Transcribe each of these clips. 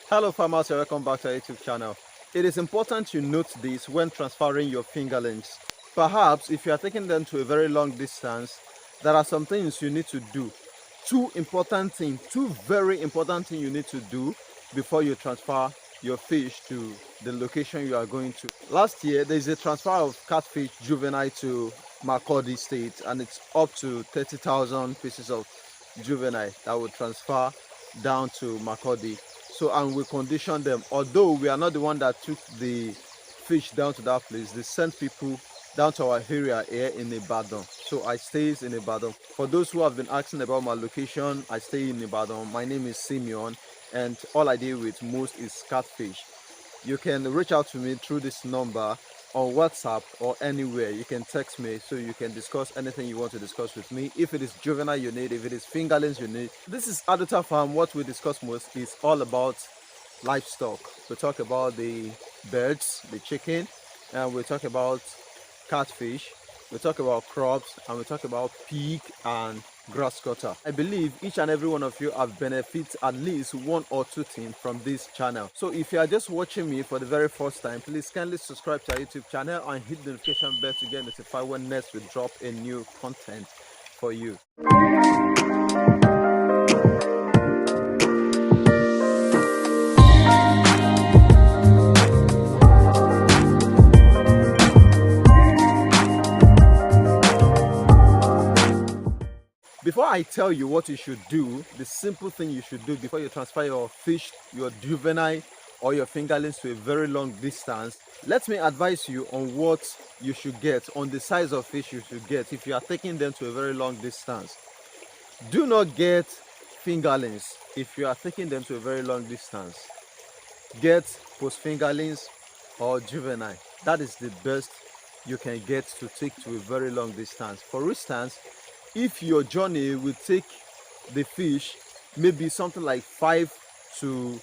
Hello farmers, and welcome back to our YouTube channel. It is important you note this when transferring your fingerlings. Perhaps if you are taking them to a very long distance, there are some things you need to do. Two very important things you need to do before you transfer your fish to the location you are going to. Last year, there is a transfer of catfish juvenile to Makurdi State, and it's up to 30,000 pieces of juvenile that will transfer down to Makurdi. So, and we condition them. Although we are not the one that took the fish down to that place, they sent people down to our area here in Ibadan. So I stay in Ibadan. For those who have been asking about my location, I stay in Ibadan. My name is Simeon, and all I deal with most is catfish. You can reach out to me through this number on WhatsApp or anywhere. You can text me so you can discuss anything you want to discuss with me. If it is juvenile you need, if it is fingerlings you need. This is Addota Farm. What we discuss most is all about livestock. We talk about the birds, the chicken, and we talk about catfish, we talk about crops, and we talk about pig and grass cutter. I believe each and every one of you have benefited at least one or two things from this channel. So if you are just watching me for the very first time, please kindly subscribe to our YouTube channel and hit the notification bell to get notified when next we drop a new content for you. Before I tell you what you should do, the simple thing you should do before you transfer your fish, your juvenile or your fingerlings to a very long distance, let me advise you on what you should get, on the size of fish you should get if you are taking them to a very long distance. Do not get fingerlings if you are taking them to a very long distance. Get post fingerlings or juvenile. That is the best you can get to take to a very long distance. For instance, if your journey will take the fish maybe something like 5 to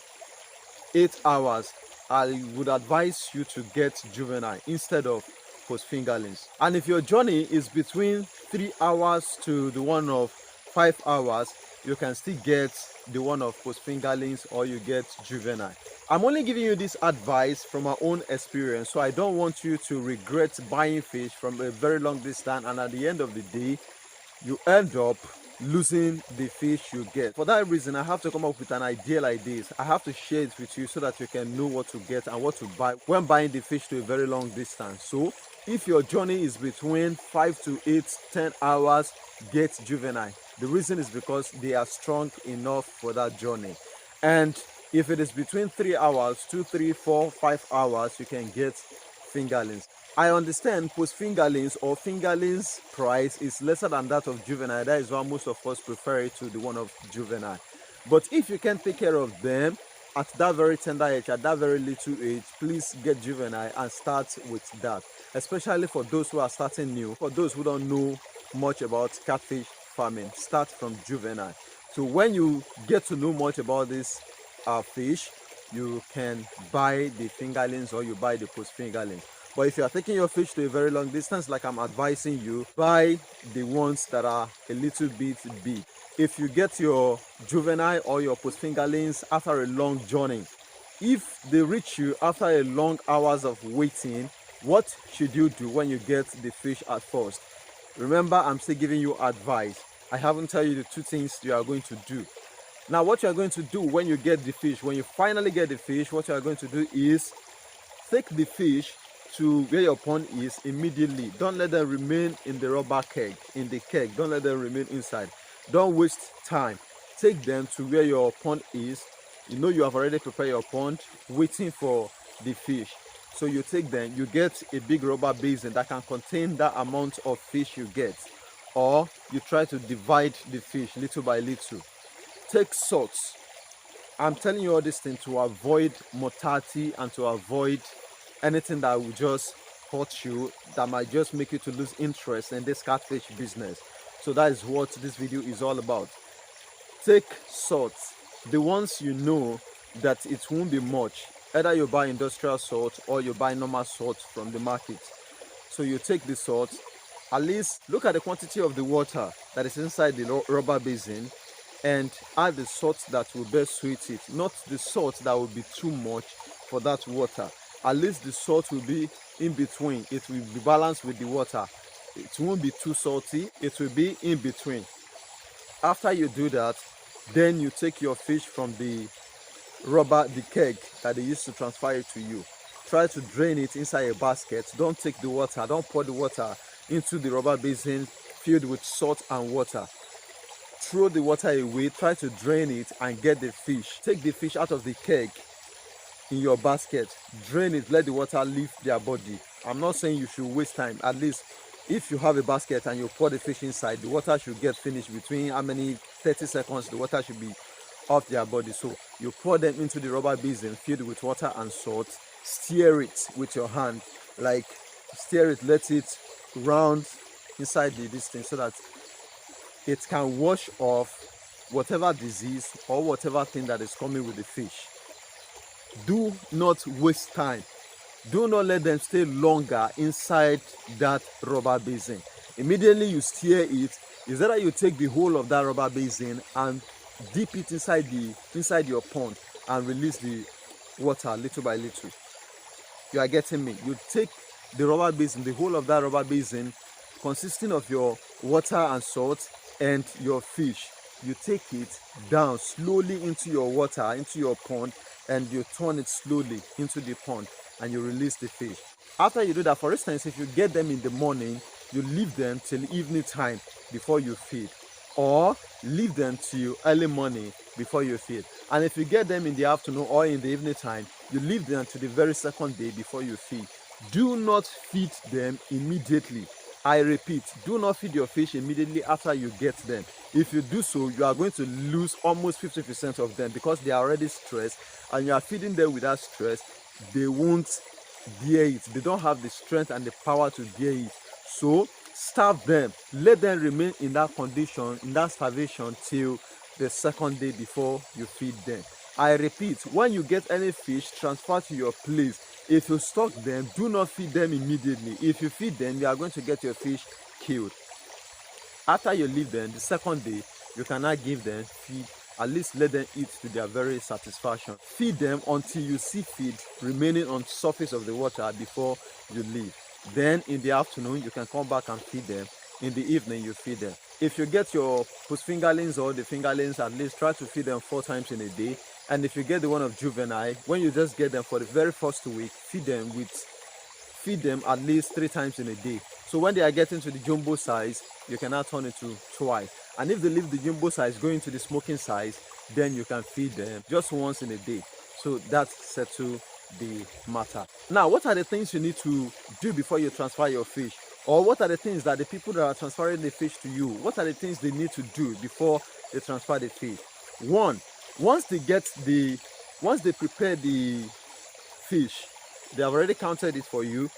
8 hours, I would advise you to get juvenile instead of post fingerlings. And if your journey is between 3 hours to the one of 5 hours, you can still get the one of post fingerlings or you get juvenile. I'm only giving you this advice from my own experience, so I don't want you to regret buying fish from a very long distance and at the end of the day you end up losing the fish you get. For that reason, I have to come up with an idea like this. I have to share it with you so that you can know what to get and what to buy when buying the fish to a very long distance. So if your journey is between 5 to 8, 10 hours, get juvenile. The reason is because they are strong enough for that journey. And if it is between 3 hours, 2, 3, 4, 5 hours, you can get fingerlings. I understand post fingerlings or fingerlings price is lesser than that of juvenile. That is why most of us prefer it to the one of juvenile. But if you can take care of them at that very tender age, at that very little age, please get juvenile and start with that. Especially for those who are starting new, for those who don't know much about catfish farming, start from juvenile. So when you get to know much about this fish, you can buy the fingerlings or you buy the post fingerlings. But if you are taking your fish to a very long distance, like I'm advising you, buy the ones that are a little bit big. If you get your juvenile or your post fingerlings after a long journey, if they reach you after a long hours of waiting, what should you do when you get the fish at first? Remember, I'm still giving you advice. I haven't told you the two things you are going to do. Now, what you are going to do when you get the fish, when you finally get the fish, what you are going to do is take the fish to where your pond is immediately. Don't let them remain in the rubber keg, in the keg. Don't let them remain inside. Don't waste time. Take them to where your pond is. You know you have already prepared your pond, waiting for the fish. So you take them, you get a big rubber basin that can contain that amount of fish you get. Or you try to divide the fish little by little. Take salt. I'm telling you all this thing to avoid mortality and to avoid anything that will just hurt you, that might just make you to lose interest in this catfish business. So that is what this video is all about. Take salt, the ones you know that it won't be much. Either you buy industrial salt or you buy normal salt from the market. So you take the salt, at least look at the quantity of the water that is inside the rubber basin. and add the salt that will best suit it, not the salt that will be too much for that water. At least the salt will be in between. It will be balanced with the water. It won't be too salty, it will be in between. After you do that, then you take your fish from the keg that they used to transfer it to you. Try to drain it inside a basket. Don't take the water, don't pour the water into the rubber basin filled with salt and water. Throw the water away, try to drain it and get the fish. Take the fish out of the keg in your basket, drain it, let the water leave their body. I'm not saying you should waste time. At least if you have a basket and you pour the fish inside, the water should get finished between how many 30 seconds the water should be off their body. So you pour them into the rubber basin filled with water and salt. Stir it with your hand, like stir it, let it round inside this thing so that it can wash off whatever disease or whatever thing that is coming with the fish. Do not waste time. Do not let them stay longer inside that rubber basin. Immediately you stir it, is either you take the whole of that rubber basin and dip it inside your pond and release the water little by little. You are getting me? You take the rubber basin, the whole of that rubber basin consisting of your water and salt and your fish. You take it down slowly into your water, into your pond, and you turn it slowly into the pond and you release the fish. After you do that, for instance, if you get them in the morning, you leave them till evening time before you feed, or leave them till early morning before you feed. And if you get them in the afternoon or in the evening time, you leave them to the very second day before you feed. Do not feed them immediately. I repeat, do not feed your fish immediately after you get them. If you do so, you are going to lose almost 50% of them because they are already stressed, and you are feeding them without stress. They won't bear it. They don't have the strength and the power to bear it. So starve them. Let them remain in that condition, in that starvation, till the second day before you feed them. I repeat, when you get any fish transferred to your place, if you stock them, do not feed them immediately. If you feed them, you are going to get your fish killed. After you leave them, the second day, you cannot give them feed. At least let them eat to their very satisfaction. Feed them until you see feed remaining on the surface of the water before you leave. Then in the afternoon, you can come back and feed them. In the evening, you feed them. If you get your post fingerlings or the fingerlings, at least try to feed them 4 times in a day. And if you get the one of juvenile, when you just get them for the very first week, feed them at least 3 times in a day. So when they are getting to the jumbo size, you cannot turn it to twice. And if they leave the jumbo size going to the smoking size, then you can feed them just once in a day. So that settles the matter. Now, what are the things you need to do before you transfer your fish? Or what are the things that the people that are transferring the fish to you, what are the things they need to do before they transfer the fish? One, once they prepare the fish, they have already counted it for you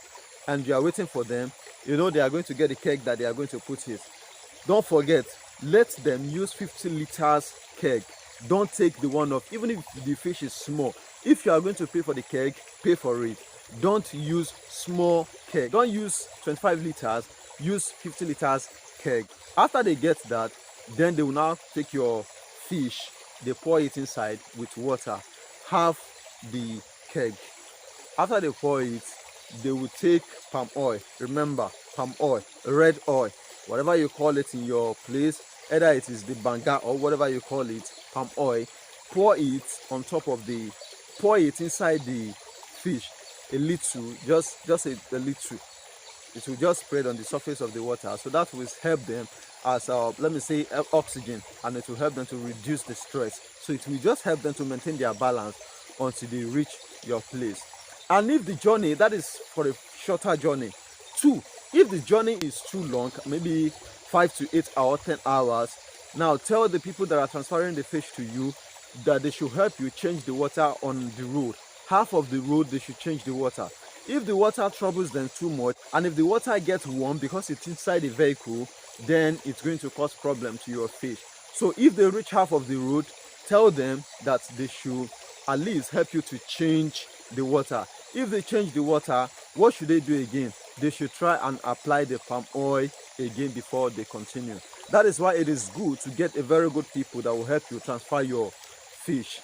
and you are waiting for them. You know they are going to get the keg that they are going to put it. Don't forget, let them use 50 liters keg. Don't take the one of, even if the fish is small. If you are going to pay for the keg, pay for it. Don't use small keg. Don't use 25 liters, use 50 liters keg. After they get that, then they will now take your fish, they pour it inside with water, half the keg. After they pour it, they will take palm oil. Remember, palm oil, red oil, whatever you call it in your place, either it is the banga or whatever you call it, palm oil. Pour it on top of pour it inside the fish, a little, just a little. It will just spread on the surface of the water, so that will help them as let me say oxygen, and it will help them to reduce the stress. So it will just help them to maintain their balance until they reach your place. And if the journey, that is for a shorter journey. 2, if the journey is too long, maybe 5 to 8 hours, 10 hours, now tell the people that are transferring the fish to you that they should help you change the water on the road. Half of the road they should change the water. If the water troubles them too much, and if the water gets warm because it's inside the vehicle, then it's going to cause problem to your fish. So if they reach half of the road, tell them that they should at least help you to change the water. If they change the water, what should they do again? they should try and apply the palm oil again before they continue. That is why it is good to get a very good people that will help you transfer your fish,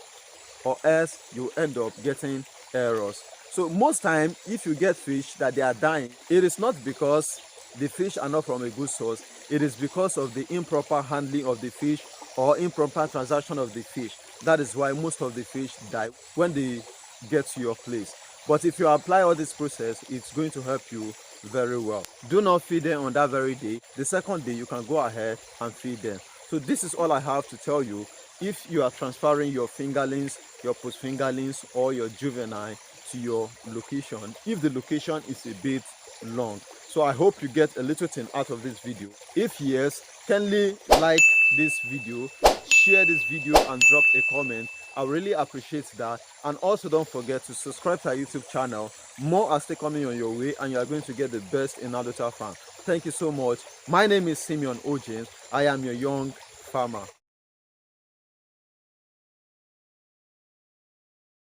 or else you end up getting errors. So most time, if you get fish that they are dying, it is not because the fish are not from a good source, it is because of the improper handling of the fish or improper transaction of the fish. That is why most of the fish die when they get to your place. But if you apply all this process, it's going to help you very well. Do not feed them on that very day. The second day, you can go ahead and feed them. So this is all I have to tell you. If you are transferring your fingerlings, your post fingerlings, or your juvenile to your location, if the location is a bit long. So I hope you get a little thing out of this video. If yes, kindly like this video, share this video, and drop a comment. I really appreciate that. And also don't forget to subscribe to our YouTube channel. More are still coming on your way, and you are going to get the best in Addota Farm. Thank you so much. My name is Simeon Ojins. I am your young farmer.